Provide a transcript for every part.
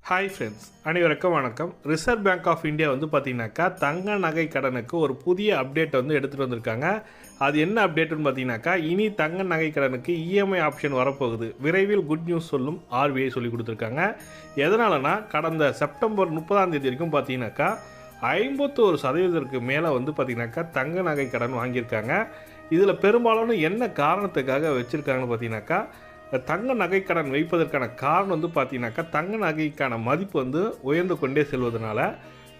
Hi friends, அனைவருக்கும் வணக்கம். Reserve bank of India வந்து பார்த்தீங்கன்னாக்கா தங்க நகை கடனுக்கு ஒரு புதிய அப்டேட் வந்து எடுத்துகிட்டு வந்திருக்காங்க. அது என்ன அப்டேட்டுன்னு பார்த்தீங்கன்னாக்கா, இனி தங்க நகை கடனுக்கு இஎம்ஐ ஆப்ஷன் வரப்போகுது. விரைவில் குட் நியூஸ் சொல்லும் ஆர்பிஐ சொல்லி கொடுத்துருக்காங்க. எதனாலனா, கடந்த செப்டம்பர் 30 வரைக்கும் பார்த்தீங்கன்னாக்கா 51% மேலே வந்து பார்த்தீங்கன்னாக்கா தங்க நகை கடன் வாங்கியிருக்காங்க. இதில் பெரும்பாலான என்ன காரணத்துக்காக வச்சுருக்காங்கன்னு பார்த்தீங்கன்னாக்கா, தங்க நகைக்கடன் வைப்பதற்கான காரணம் வந்து பார்த்தீங்கன்னாக்கா, தங்க நகைக்கான மதிப்பு வந்து உயர்ந்து கொண்டே செல்வதனால,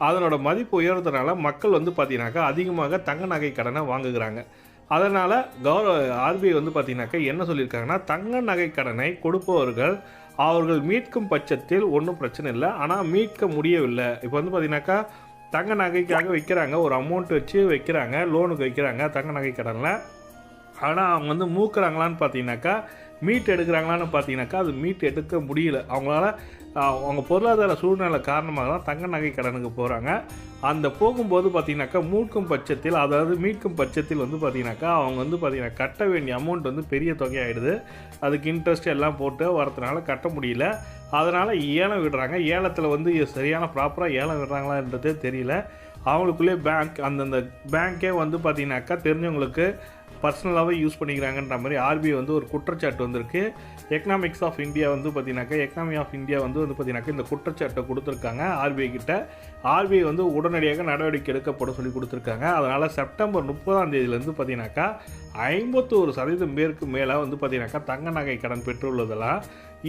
அதனோட மதிப்பு உயர்றதுனால மக்கள் வந்து பார்த்தீங்கன்னாக்கா அதிகமாக தங்க நகை கடனை வாங்குகிறாங்க. அதனால் ஆர்பிஐ வந்து பார்த்தீங்கன்னாக்கா என்ன சொல்லியிருக்காங்கன்னா, தங்க நகை கடனை கொடுப்பவர்கள் அவர்கள் மீட்கும் பட்சத்தில் ஒன்றும் பிரச்சனை இல்லை. ஆனால் மீட்க முடியவில்லை. இப்போ வந்து பார்த்தீங்கன்னாக்கா தங்க நகைக்காக வைக்கிறாங்க, ஒரு அமௌண்ட் வச்சு வைக்கிறாங்க, லோனுக்கு வைக்கிறாங்க தங்க நகை கடனில். ஆனால் அவங்க வந்து மூக்குறாங்களான்னு பார்த்தீங்கன்னாக்கா, மீட் எடுக்கிறாங்களான்னு பார்த்தீங்கன்னாக்கா அது மீட் எடுக்க முடியல. அவங்களால அவங்க பொருளாதார சூழ்நிலை காரணமாக தான் தங்க நகை கடனுக்கு போகிறாங்க. அந்த போகும்போது பார்த்தீங்கன்னாக்கா மீட்கும் பட்சத்தில் வந்து பார்த்தீங்கன்னாக்கா அவங்க வந்து பார்த்தீங்கன்னா கட்ட வேண்டிய அமௌண்ட் வந்து பெரிய தொகையாகிடுது. அதுக்கு இன்ட்ரெஸ்ட் எல்லாம் போட்டு வரதுனால கட்ட முடியல. அதனால் ஏலம் விடுறாங்க. ஏலத்தில் வந்து சரியான ப்ராப்பராக ஏலம் விடுறாங்களான்றதே தெரியல. அவங்களுக்குள்ளே அந்தந்த பேங்க்கே வந்து பார்த்தீங்கன்னாக்கா தெரிஞ்சவங்களுக்கு பர்சனலாகவே யூஸ் பண்ணிக்கிறாங்கன்ற மாதிரி ஆர்பிஐ வந்து ஒரு குற்றச்சாட்டு வந்திருக்கு. எக்கனாமி ஆஃப் இந்தியா வந்து பார்த்தீங்கன்னாக்கா இந்த குற்றச்சாட்டை கொடுத்துருக்காங்க ஆர்பிஐ கிட்ட. ஆர்பிஐ வந்து உடனடியாக நடவடிக்கை எடுக்கப்பட சொல்லி கொடுத்துருக்காங்க. அதனால் செப்டம்பர் 30 பார்த்தீங்கன்னாக்கா 51% பேருக்கு மேலே வந்து பார்த்தீங்கன்னாக்கா தங்க நகை கடன் பெற்றுள்ளதெல்லாம்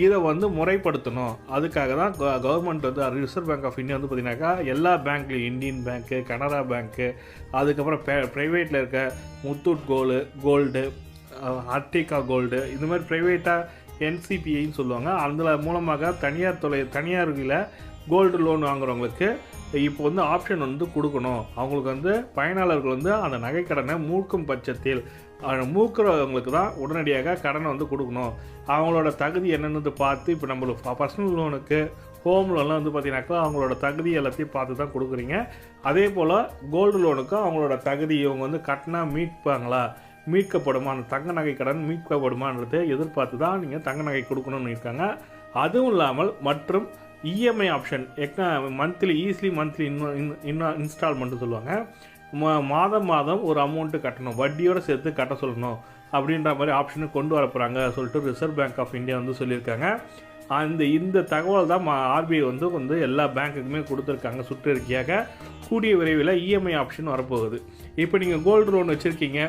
இதை வந்து முறைப்படுத்தணும். அதுக்காக தான் கவர்மெண்ட் வந்து ரிசர்வ் பேங்க் ஆஃப் இந்தியா வந்து பார்த்தீங்கன்னாக்கா எல்லா பேங்க்லையும் இந்தியன் பேங்க்கு, கனரா பேங்க்கு, அதுக்கப்புறம் ப்ரைவேட்டில் இருக்க முத்தூட் கோல்டு, அர்டிகா கோல்டு, இந்த மாதிரி ப்ரைவேட்டாக என்சிபிஐன்னு சொல்லுவாங்க. அதில் மூலமாக தனியார்களில் கோல்டு லோன் வாங்குறவங்களுக்கு இப்போ வந்து ஆப்ஷன் வந்து கொடுக்கணும். அவங்களுக்கு வந்து பயனாளர்கள் வந்து அந்த நகைக்கடனை மூக்கும் பட்சத்தில் மூக்குறவங்களுக்கு தான் உடனடியாக கடனை வந்து கொடுக்கணும். அவங்களோட தகுதி என்னென்னு பார்த்து, இப்போ நம்மளுக்கு பர்சனல் லோனுக்கு, ஹோம் லோன்லாம் வந்து பார்த்தீங்கன்னாக்கா அவங்களோட தகுதி எல்லாத்தையும் பார்த்து தான் கொடுக்குறீங்க. அதே போல் கோல்டு லோனுக்கும் அவங்களோட தகுதி இவங்க வந்து கட்டினா மீட்கப்படுமா, அந்த தங்க நகை கடன் மீட்கப்படுமான்றதை எதிர்பார்த்து தான் நீங்கள் தங்க நகை கொடுக்கணும்னு இருக்காங்க. அதுவும் இல்லாமல் மற்றும் இஎம்ஐ ஆப்ஷன் மந்த்லி இன்ஸ்டால்மெண்ட்டு சொல்லுவாங்க. மாதம் ஒரு அமௌண்ட்டு கட்டணும், வட்டியோடு சேர்த்து கட்ட சொல்லணும் அப்படின்ற மாதிரி ஆப்ஷனு கொண்டு வர போகிறாங்க சொல்லிட்டு ரிசர்வ் பேங்க் ஆஃப் இந்தியா வந்து சொல்லியிருக்காங்க. இந்த தகவல் தான் ஆர்பிஐ வந்து எல்லா பேங்க்குக்குமே கொடுத்துருக்காங்க சுற்றறிக்கையாக. கூடிய விரைவில் இஎம்ஐ ஆப்ஷன் வரப்போகுது. இப்போ நீங்கள் கோல்டு லோன் வச்சுருக்கீங்க,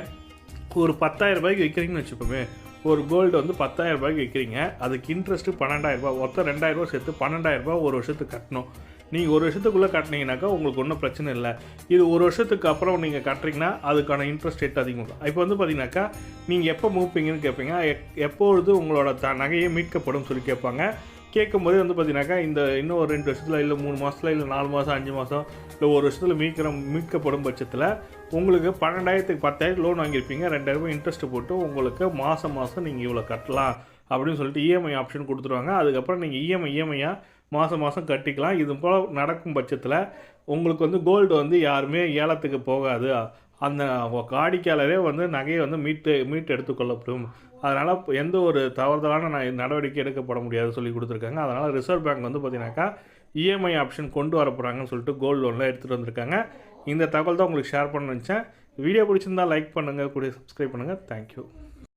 ஒரு 10,000 ரூபாய்க்கு விற்கிறீங்கன்னு வச்சுப்போமே. ஒரு கோல்டு வந்து 10,000 ரூபாய்க்கு விற்கிறீங்க, அதுக்கு இன்ட்ரெஸ்ட்டு 12,000 ரூபா, மொத்தம் 2,000 ரூபா சேர்த்து 12,000 ரூபா ஒரு வருஷத்துக்கு கட்டணும். நீங்கள் ஒரு வருஷத்துக்குள்ளே கட்டினீங்கன்னாக்கா உங்களுக்கு ஒன்றும் பிரச்சனை இல்லை. இது ஒரு வருஷத்துக்கு அப்புறம் நீங்கள் கட்டுறீங்கன்னா அதுக்கான இன்ட்ரெஸ்ட் ரேட் அதிகமாக. இப்போ வந்து பார்த்தீங்கன்னாக்கா நீங்கள் எப்போ மூப்பீங்கன்னு கேட்பீங்க. எப்பொழுது உங்களோட நகையை மீட்கப்படும் சொல்லி கேட்பாங்க. கேட்கும்போது வந்து பார்த்தீங்கன்னாக்கா இன்னும் ஒரு 2 வருஷத்தில், இல்லை 3 மாதத்தில், இல்லை 4 மாதம், 5 மாதம், இல்லை ஒரு வருஷத்தில் மீட்கப்படும் பட்சத்தில் உங்களுக்கு 12,000க்கு 10,000 லோன் வாங்கியிருப்பீங்க, 2,000 ரூபாய் இன்ட்ரெஸ்ட் போட்டு உங்களுக்கு மாதம் நீங்கள் இவ்வளோ கட்டலாம் அப்படின்னு சொல்லிட்டு இஎம்ஐ ஆப்ஷன் கொடுத்துருவாங்க. அதுக்கப்புறம் நீங்கள் இஎம்ஐயாக மாதம் கட்டிக்கலாம். இது போல் நடக்கும் பட்சத்தில் உங்களுக்கு வந்து கோல்டு வந்து யாருமே ஏலத்துக்கு போகாது. அந்த வாடிக்கையாளரே வந்து நகையை வந்து மீட்டு எடுத்துக்கொள்ளப்படும். அதனால் எந்த ஒரு தவறுதலான நடவடிக்கை எடுக்கப்பட முடியாது சொல்லி கொடுத்துருக்காங்க. அதனால் ரிசர்வ் பேங்க் வந்து பார்த்தீங்கன்னாக்கா இஎம்ஐ ஆப்ஷன் கொண்டு வர போகிறாங்கன்னு சொல்லிட்டு கோல்டு லோனில் எடுத்துகிட்டு வந்திருக்காங்க. இந்த தகவல் தான் உங்களுக்கு ஷேர் பண்ண நினச்சேன். வீடியோ பிடிச்சிருந்தால் லைக் பண்ணுங்கள், கூட சப்ஸ்கிரைப் பண்ணுங்கள். தேங்க்யூ.